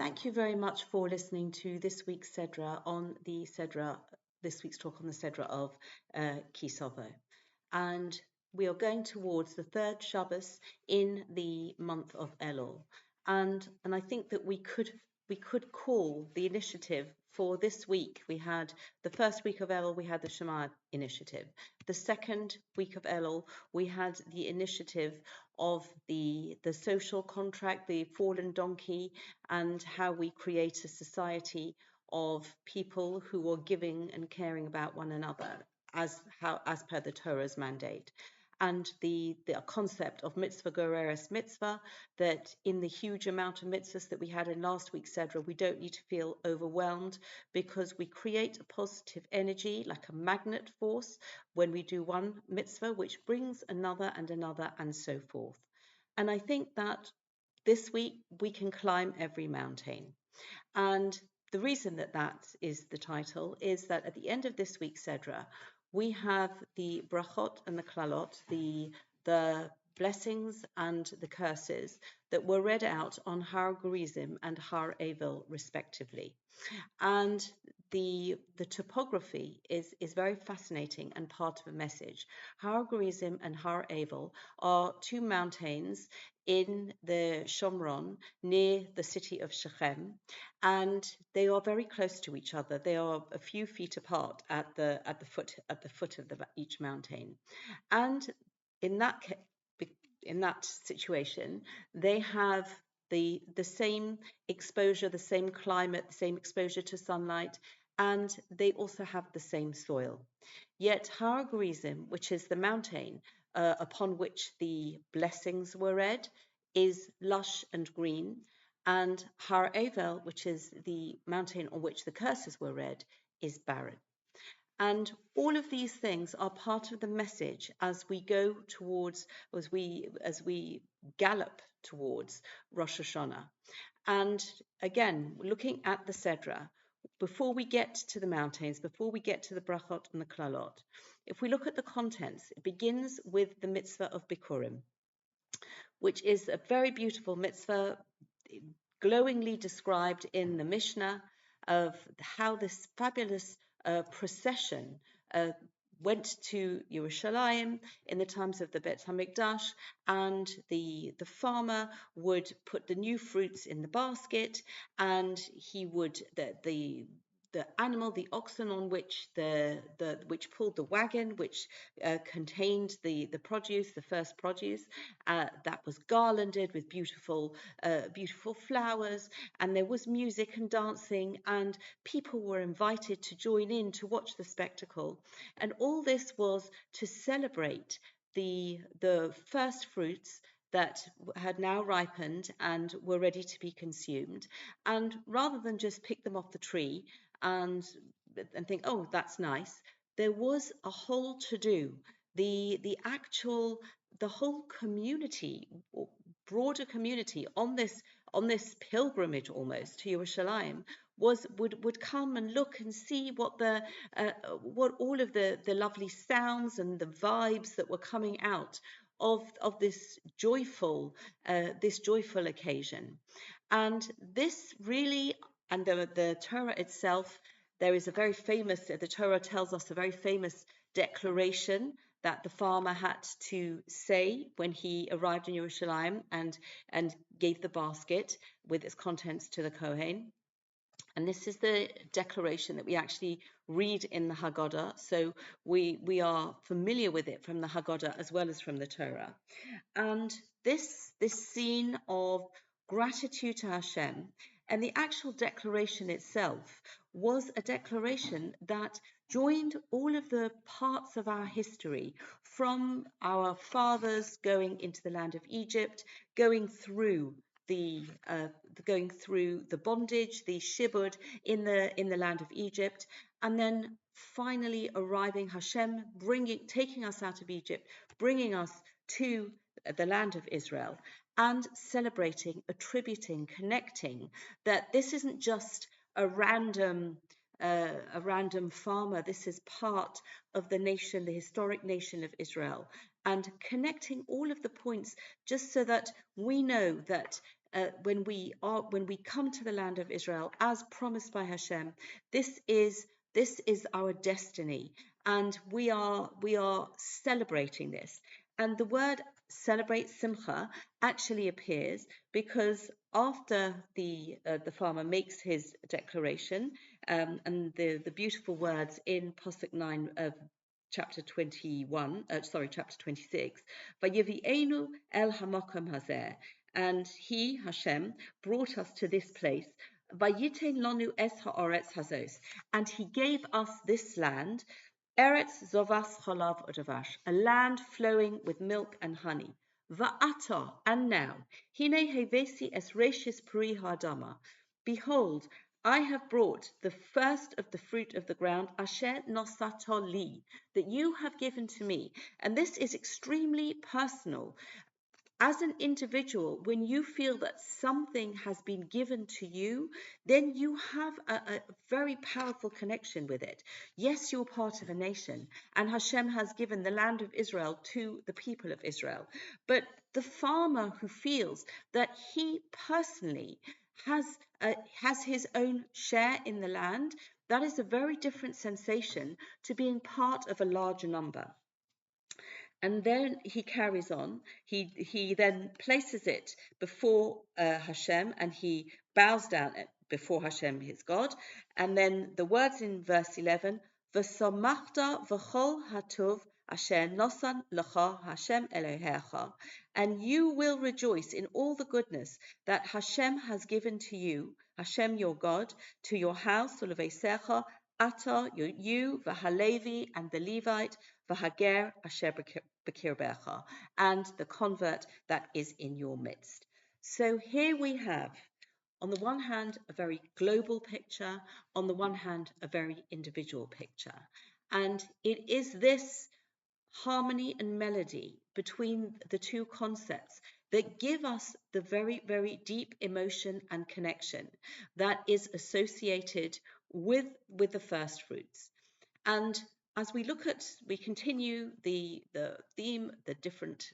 Thank you very much for listening to this week's Sedra on the Sedra, this week's talk on the Sedra of Kisavo. And we are going towards the third Shabbos in the month of Elul. And I think that we could call the initiative for this week. We had the first week of Elul, we had the Shema initiative. The second week of Elul, we had the initiative of the social contract, the fallen donkey, and how we create a society of people who are giving and caring about one another as per the Torah's mandate. And the concept of mitzvah goreres mitzvah, that in the huge amount of mitzvahs that we had in last week's Sedra, we don't need to feel overwhelmed because we create a positive energy like a magnet force when we do one mitzvah, which brings another and another and so forth. And I think that this week we can climb every mountain. And the reason that that is the title is that at the end of this week's Sedra, we have the brachot and the klalot, the blessings and the curses that were read out on Har Gerizim and Har Evil respectively. And the topography is very fascinating and part of a message. Har Gerizim and Har Evil are two mountains in the Shomron near the city of Shechem, and they are very close to each other. They are a few feet apart at the foot of each mountain, and in that situation, they have the same exposure, the same climate, the same exposure to sunlight, and they also have the same soil. Yet Har Gerizim, which is the mountain upon which the blessings were read, is lush and green, and Har Evel, which is the mountain on which the curses were read, is barren. And all of these things are part of the message as we go towards, as we gallop towards Rosh Hashanah. And again, looking at the Sedra, before we get to the mountains, before we get to the brachot and the klalot, if we look at the contents, it begins with the mitzvah of Bikurim, which is a very beautiful mitzvah, glowingly described in the Mishnah of how this fabulous procession went to Yerushalayim in the times of the Bet HaMikdash, and the farmer would put the new fruits in the basket, and he would the animal, the oxen on which which pulled the wagon, which contained the produce, the first produce, that was garlanded with beautiful flowers, and there was music and dancing, and people were invited to join in to watch the spectacle, and all this was to celebrate the first fruits that had now ripened and were ready to be consumed. And rather than just pick them off the tree and think, oh, that's nice, there was a whole to do. The whole community, broader community on this pilgrimage almost to Yerushalayim would come and look and see what all of the lovely sounds and the vibes that were coming out of this joyful occasion. And this really, and the Torah itself, there is a very famous, the Torah tells us a very famous declaration that the farmer had to say when he arrived in Yerushalayim and gave the basket with its contents to the Kohen. And this is the declaration that we actually read in the Haggadah. So we are familiar with it from the Haggadah as well as from the Torah. And this scene of gratitude to Hashem, and the actual declaration itself was a declaration that joined all of the parts of our history, from our fathers going into the land of Egypt, going through the bondage, the shibud in the land of Egypt, and then finally arriving, Hashem taking us out of Egypt, bringing us to the land of Israel, and celebrating, attributing, connecting that this isn't just a random farmer. This is part of the nation, the historic nation of Israel, and connecting all of the points just so that we know that when we come to the land of Israel as promised by Hashem, this is our destiny, and we are celebrating this. And the word celebrate, simcha, actually appears because after the farmer makes his declaration, and the beautiful words in Pasuk 9 of chapter 26, Vayivi'enu el hamakom hazeh, and he, Hashem, brought us to this place, Vayitein lanu es ha'aretz hazos, and he gave us this land, Eretz Zovas Cholav Udavash, a land flowing with milk and honey. Va'ata, and now, Hine Hevesi es Reshis Puri Hadama. Behold, I have brought the first of the fruit of the ground, Asher Nosato Li, that you have given to me. And this is extremely personal. As an individual, when you feel that something has been given to you, then you have a very powerful connection with it. Yes, you're part of a nation, and Hashem has given the land of Israel to the people of Israel. But the farmer who feels that he personally has his own share in the land, that is a very different sensation to being part of a larger number. And then he carries on. He then places it before Hashem, and he bows down before Hashem, his God. And then the words in verse 11, V'somachta v'chol hatov asher nosan lecha Hashem Elohecha, and you will rejoice in all the goodness that Hashem has given to you, Hashem your God, to your house, uleveisecha, Ata, you, v'halevi, and the Levite, v'hager asher b'kirbecha, and the convert that is in your midst. So here we have, on the one hand, a very global picture, on the one hand, a very individual picture. And it is this harmony and melody between the two concepts that give us the very, very deep emotion and connection that is associated with the first fruits. And as we continue the theme, the different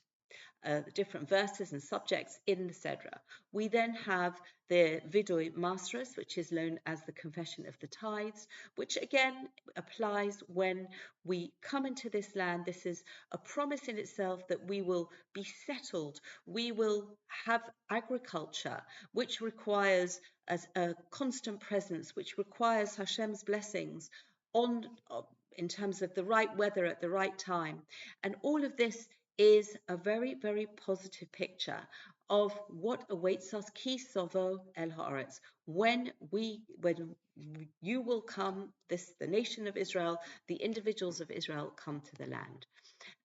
verses and subjects in the Sedra. We then have the Vidui Masras, which is known as the Confession of the Tithes, which again applies when we come into this land. This is a promise in itself that we will be settled, we will have agriculture, which requires a constant presence, which requires Hashem's blessings on in terms of the right weather at the right time. And all of this is a very, very positive picture of what awaits us, Ki Sovo El Haaretz, when you will come, the nation of Israel, the individuals of Israel come to the land.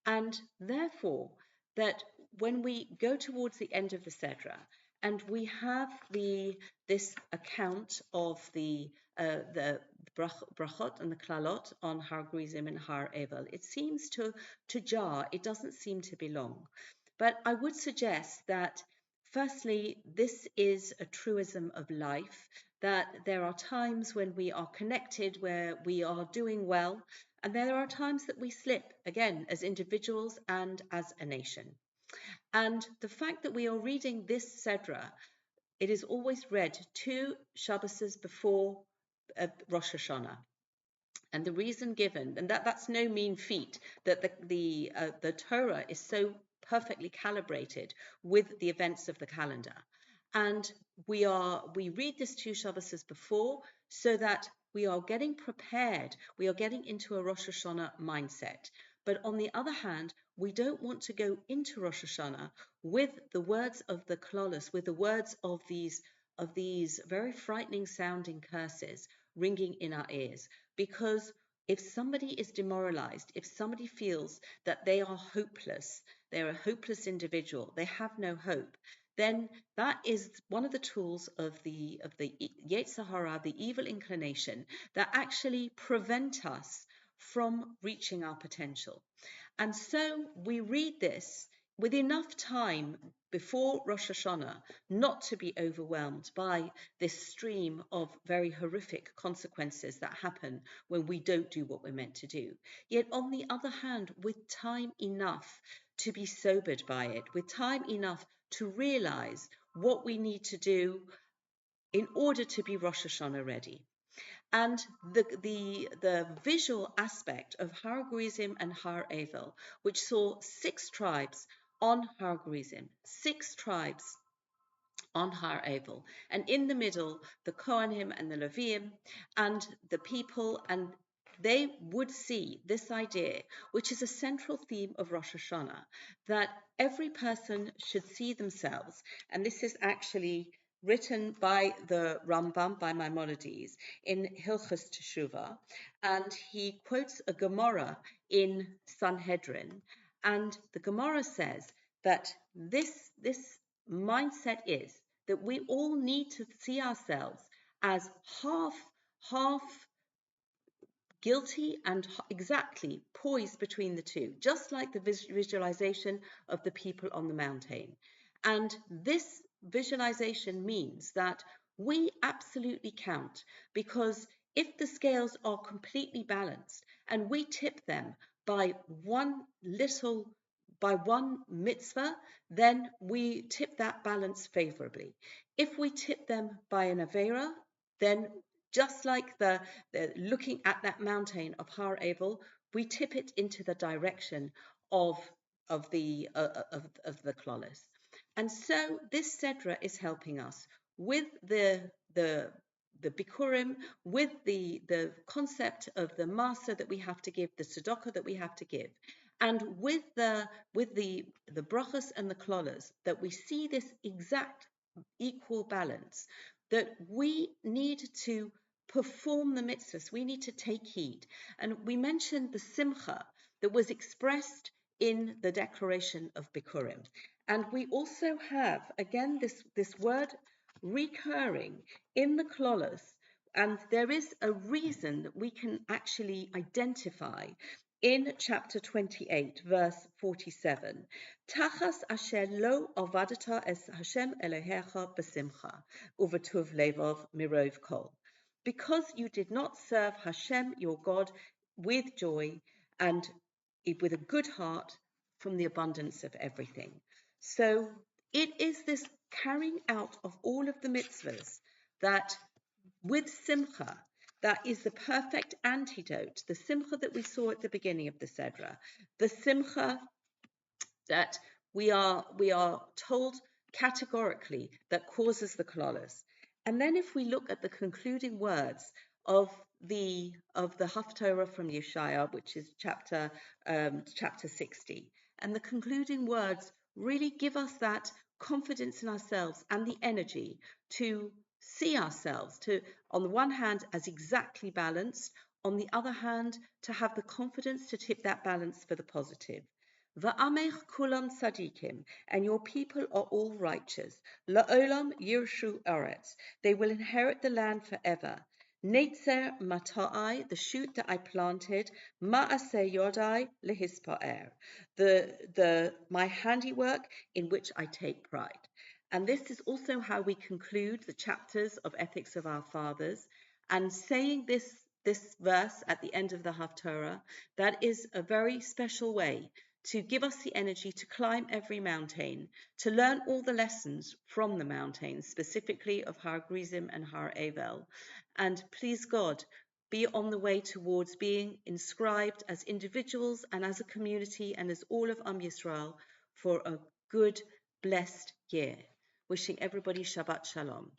And therefore, that when we go towards the end of the Sedra, and we have this account of the brachot and the klalot on Har Gerizim and Har Evel, it seems to jar. It doesn't seem to belong. But I would suggest that, firstly, this is a truism of life, that there are times when we are connected, where we are doing well, and there are times that we slip, again, as individuals and as a nation. And the fact that we are reading this Sedra, it is always read 2 Shabbases before Rosh Hashanah. And the reason given, and that's no mean feat, that the Torah is so perfectly calibrated with the events of the calendar. And we read this 2 Shabbases before, so that we are getting prepared, we are getting into a Rosh Hashanah mindset. But on the other hand, we don't want to go into Rosh Hashanah with the words of the Klolos, with the words of these very frightening sounding curses ringing in our ears. Because if somebody is demoralized, if somebody feels that they are hopeless, they're a hopeless individual, they have no hope, then that is one of the tools of the Yetzer Hara, the evil inclination, that actually prevent us from reaching our potential. And so we read this with enough time before Rosh Hashanah not to be overwhelmed by this stream of very horrific consequences that happen when we don't do what we're meant to do. Yet on the other hand, with time enough to be sobered by it, with time enough to realize what we need to do in order to be Rosh Hashanah ready. And the visual aspect of Har Gerizim and Har Evel, which saw 6 tribes on Har Gerizim, 6 tribes on Har Evel, and in the middle the Kohanim and the Leviim and the people, and they would see this idea, which is a central theme of Rosh Hashanah, that every person should see themselves, and this is actually written by the Rambam, by Maimonides, in Hilchos Teshuvah, and he quotes a Gemara in Sanhedrin, and the Gemara says that this mindset is that we all need to see ourselves as half guilty and exactly poised between the two, just like the visualization of the people on the mountain. And this visualization means that we absolutely count, because if the scales are completely balanced and we tip them by one mitzvah, then we tip that balance favorably. If we tip them by an avera, then just like the looking at that mountain of Har Evel, we tip it into the direction of the klolos. And so this Sedra is helping us with the Bikurim, with the concept of the Maser that we have to give, the Tzedakah that we have to give, and with the brachas and the klolos, that we see this exact equal balance, that we need to perform the mitzvahs, we need to take heed. And we mentioned the simcha that was expressed in the declaration of Bikurim. And we also have, again, this word recurring in the klolos, and there is a reason that we can actually identify in chapter 28, verse 47. Tachas asher lo avadata es Hashem Elohecha b'simcha, uvetuv levov mirov kol. Because you did not serve Hashem, your God, with joy and with a good heart from the abundance of everything. So it is this carrying out of all of the mitzvahs that with simcha, that is the perfect antidote. The simcha that we saw at the beginning of the Sedra, the simcha that we are told categorically that causes the klolos. And then if we look at the concluding words of the Haftorah from Yeshaya, which is chapter 60, and the concluding words really give us that confidence in ourselves and the energy to see ourselves, to, on the one hand, as exactly balanced, on the other hand, to have the confidence to tip that balance for the positive. Va'amech kulam tzadikim, and your people are all righteous. La'olam yirshu eretz, they will inherit the land forever. Netzer mata'ai, the shoot that I planted, ma'aseh yodai lehispaer, my handiwork in which I take pride. And this is also how we conclude the chapters of Ethics of Our Fathers. And saying this verse at the end of the Haftorah, that is a very special way to give us the energy to climb every mountain, to learn all the lessons from the mountains, specifically of Har Gerizim and Har Evel. And please God, be on the way towards being inscribed as individuals and as a community and as all of Yisrael for a good, blessed year. Wishing everybody Shabbat Shalom.